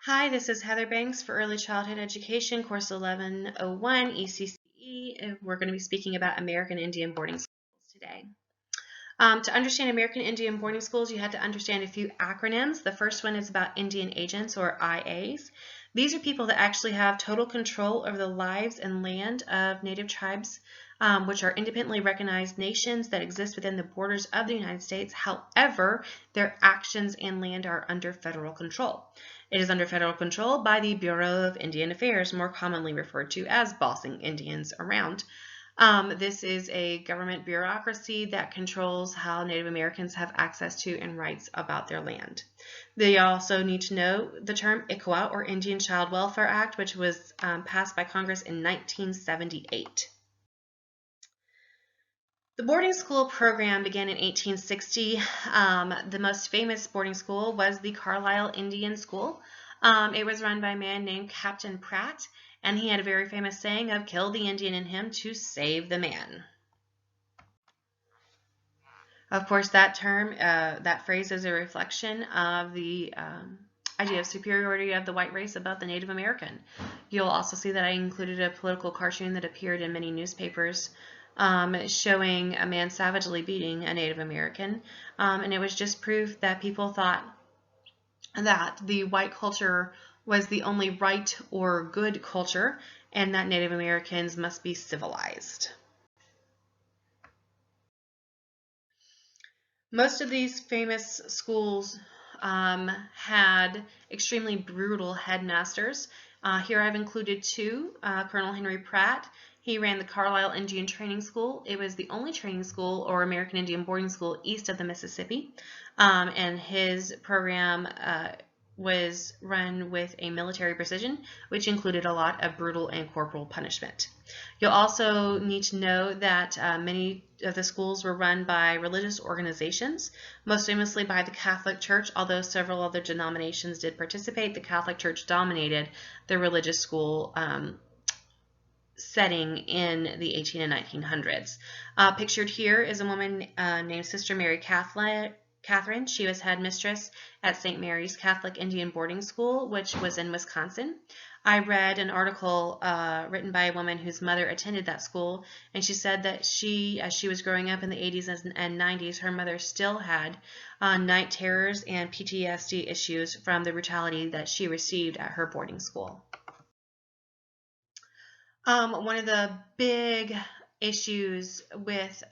Hi, this is Heather Banks for Early Childhood Education, Course 1101 ECCE. We're going to be speaking about American Indian boarding schools today. To understand American Indian boarding schools, you had to understand a few acronyms. The first one is about Indian agents, or IAs. These are people that actually have total control over the lives and land of native tribes, which are independently recognized nations that exist within the borders of the United States. However, their actions and land are under federal control. It is under federal control by the Bureau of Indian Affairs, more commonly referred to as bossing Indians around. This is a government bureaucracy that controls how Native Americans have access to and rights about their land. They also need to know the term ICWA, or Indian Child Welfare Act, which was passed by Congress in 1978. The boarding school program began in 1860. The most famous boarding school was the Carlisle Indian School. It was run by a man named Captain Pratt, and he had a very famous saying of "kill the Indian in him to save the man." Of course, that term, that phrase is a reflection of the idea of superiority of the white race above the Native American. You'll also see that I included a political cartoon that appeared in many newspapers showing a man savagely beating a Native American, and it was just proof that people thought that the white culture was the only right or good culture, and that Native Americans must be civilized. Most of these famous schools had extremely brutal headmasters. Here I've included two. Colonel Henry Pratt, he ran the Carlisle Indian Training School. It was the only training school or American Indian boarding school east of the Mississippi, and his program was run with a military precision, which included a lot of brutal and corporal punishment. You'll also need to know that many of the schools were run by religious organizations, most famously by the Catholic Church. Although several other denominations did participate, the Catholic Church dominated the religious school setting in the 18 and 1900s. Pictured here is a woman named Sister Mary Catherine. She was headmistress at St. Mary's Catholic Indian Boarding School, which was in Wisconsin. I read an article written by a woman whose mother attended that school, and she said that as she was growing up in the 80s and 90s, her mother still had night terrors and PTSD issues from the brutality that she received at her boarding school. One of the big issues with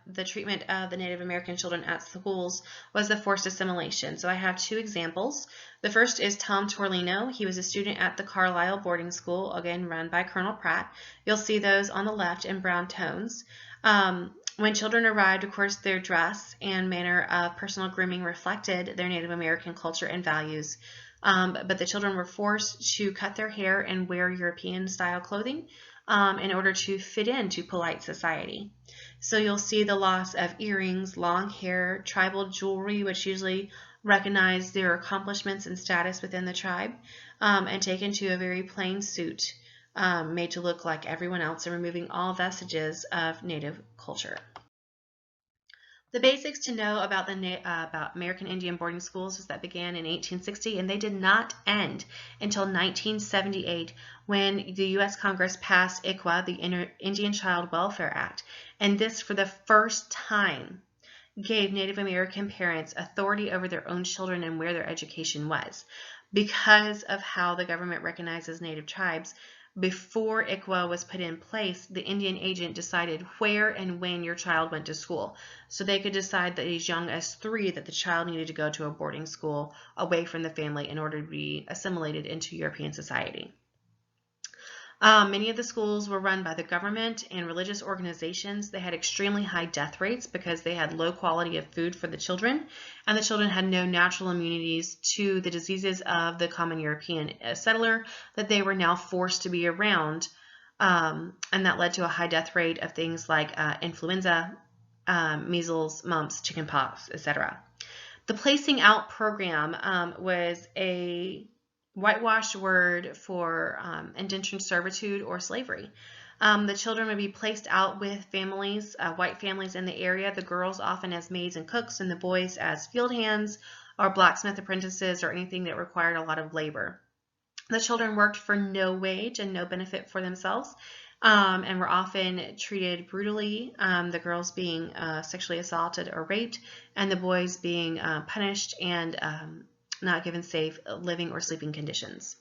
the treatment of the Native American children at schools was the forced assimilation. So I have two examples. The first is Tom Torlino. He was a student at the Carlisle boarding school, again run by Colonel Pratt. You'll see those on the left in brown tones. When children arrived, of course, their dress and manner of personal grooming reflected their Native American culture and values. But the children were forced to cut their hair and wear European-style clothing in order to fit into polite society. So you'll see the loss of earrings, long hair, tribal jewelry, which usually recognize their accomplishments and status within the tribe, and taken to a very plain suit made to look like everyone else, and removing all vestiges of Native culture. The basics to know about about American Indian boarding schools is that began in 1860, and they did not end until 1978 when the U.S. Congress passed ICWA, the Indian Child Welfare Act, and this for the first time gave Native American parents authority over their own children and where their education was. Because of how the government recognizes Native tribes, before ICWA was put in place, the Indian agent decided where and when your child went to school. So they could decide that as young as 3 that the child needed to go to a boarding school away from the family in order to be assimilated into European society. Many of the schools were run by the government and religious organizations. They had extremely high death rates because they had low quality of food for the children, and the children had no natural immunities to the diseases of the common European settler that they were now forced to be around, and that led to a high death rate of things like influenza, measles, mumps, chickenpox, etc. The placing out program was a whitewashed word for indentured servitude or slavery. The children would be placed out with families, white families in the area, the girls often as maids and cooks, and the boys as field hands or blacksmith apprentices or anything that required a lot of labor. The children worked for no wage and no benefit for themselves, and were often treated brutally, the girls being sexually assaulted or raped, and the boys being punished and not given safe living or sleeping conditions.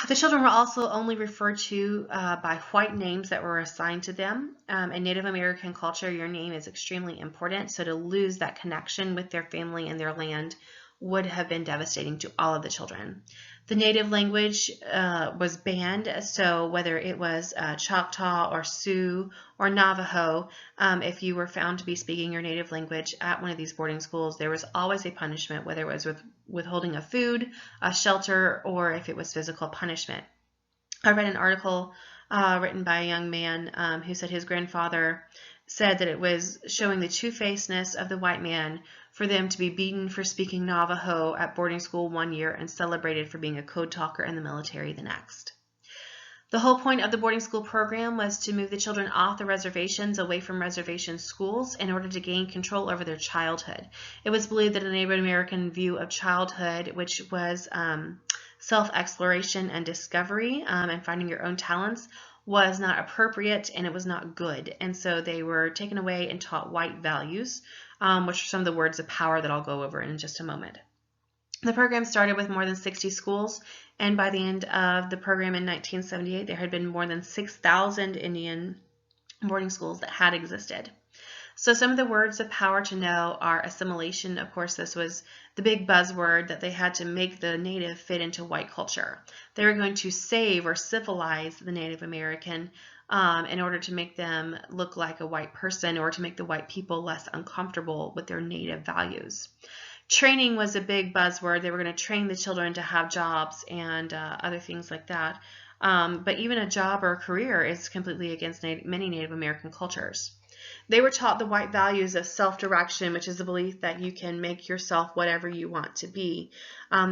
The children were also only referred to by white names that were assigned to them. In Native American culture, your name is extremely important, so to lose that connection with their family and their land would have been devastating to all of the children. The native language was banned, so whether it was Choctaw or Sioux or Navajo, if you were found to be speaking your native language at one of these boarding schools, there was always a punishment, whether it was with withholding of food, a shelter, or if it was physical punishment. I read an article written by a young man who said his grandfather said that it was showing the two-facedness of the white man for them to be beaten for speaking Navajo at boarding school one year and celebrated for being a code talker in the military the next. The whole point of the boarding school program was to move the children off the reservations, away from reservation schools, in order to gain control over their childhood. It was believed that a Native American view of childhood, which was self-exploration and discovery and finding your own talents, was not appropriate and it was not good. And so they were taken away and taught white values, which are some of the words of power that I'll go over in just a moment. The program started with more than 60 schools, and by the end of the program in 1978, there had been more than 6,000 Indian boarding schools that had existed. So some of the words of power to know are assimilation. Of course, this was the big buzzword that they had to make the native fit into white culture. They were going to save or civilize the Native American in order to make them look like a white person, or to make the white people less uncomfortable with their native values. Training was a big buzzword. They were going to train the children to have jobs and other things like that. But even a job or a career is completely against many Native American cultures. They were taught the white values of self-direction, which is the belief that you can make yourself whatever you want to be.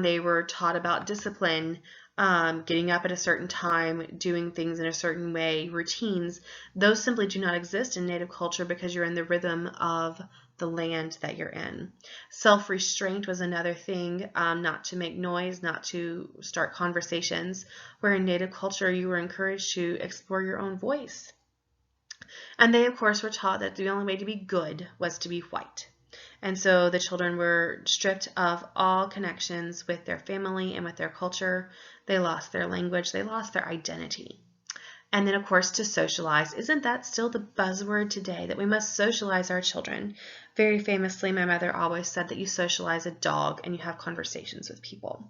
They were taught about discipline, getting up at a certain time, doing things in a certain way, routines. Those simply do not exist in Native culture because you're in the rhythm of the land that you're in. Self-restraint was another thing, not to make noise, not to start conversations, where in Native culture you were encouraged to explore your own voice. And they, of course, were taught that the only way to be good was to be white. And so the children were stripped of all connections with their family and with their culture. They lost their language. They lost their identity. And then, of course, to socialize. Isn't that still the buzzword today, that we must socialize our children? Very famously, my mother always said that you socialize a dog and you have conversations with people.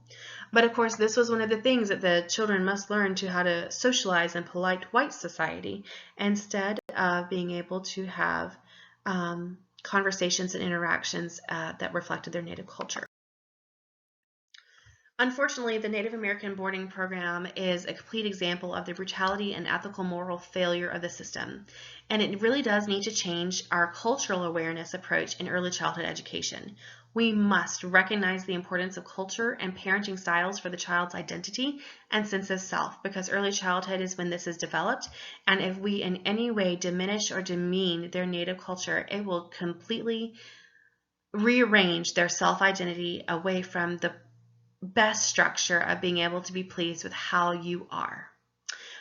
But, of course, this was one of the things that the children must learn, to how to socialize in polite white society instead of being able to have conversations and interactions that reflected their native culture. Unfortunately, the Native American boarding program is a complete example of the brutality and ethical moral failure of the system, and it really does need to change our cultural awareness approach in early childhood education. We must recognize the importance of culture and parenting styles for the child's identity and sense of self, because early childhood is when this is developed, and if we in any way diminish or demean their native culture, it will completely rearrange their self-identity away from the best structure of being able to be pleased with how you are.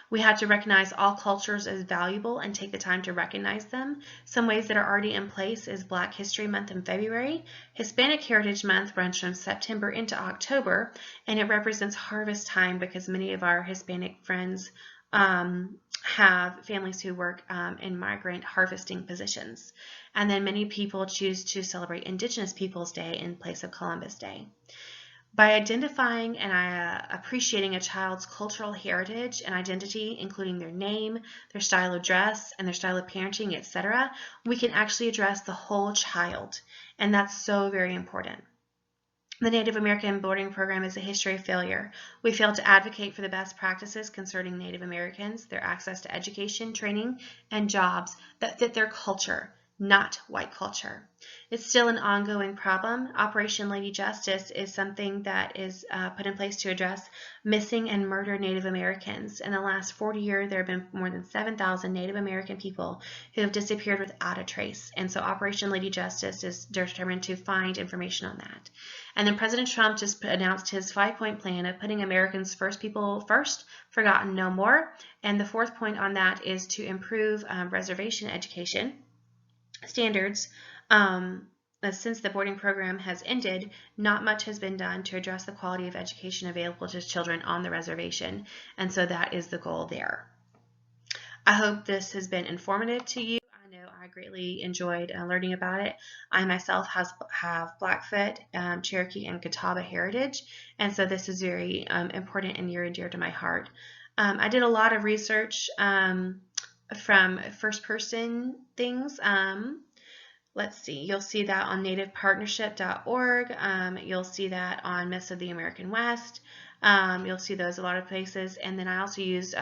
We have to recognize all cultures as valuable and take the time to recognize them. Some ways that are already in place is Black History Month in February. Hispanic Heritage Month runs from September into October, and it represents harvest time because many of our Hispanic friends have families who work in migrant harvesting positions. And then many people choose to celebrate Indigenous Peoples Day in place of Columbus Day. By identifying and appreciating a child's cultural heritage and identity, including their name, their style of dress, and their style of parenting, etc., we can actually address the whole child, and that's so very important. The Native American boarding program is a history of failure. We failed to advocate for the best practices concerning Native Americans, their access to education, training, and jobs that fit their culture, not white culture. It's still an ongoing problem. Operation Lady Justice is something that is put in place to address missing and murdered Native Americans. In the last 40 years, there have been more than 7,000 Native American people who have disappeared without a trace. And so Operation Lady Justice is determined to find information on that. And then President Trump just announced his 5-point plan of putting Americans first, people first, forgotten no more. And the 4th point on that is to improve reservation education standards. Since the boarding program has ended, not much has been done to address the quality of education available to children on the reservation, and so that is the goal there. I hope this has been informative to you. I know I greatly enjoyed learning about it. I myself have Blackfoot, Cherokee, and Catawba heritage, and so this is very important and near and dear to my heart. I did a lot of research from first-person things. Let's see, you'll see that on nativepartnership.org. You'll see that on Myths of the American West. You'll see those a lot of places. And then I also use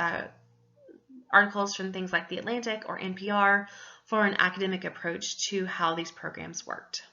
articles from things like The Atlantic or NPR for an academic approach to how these programs worked.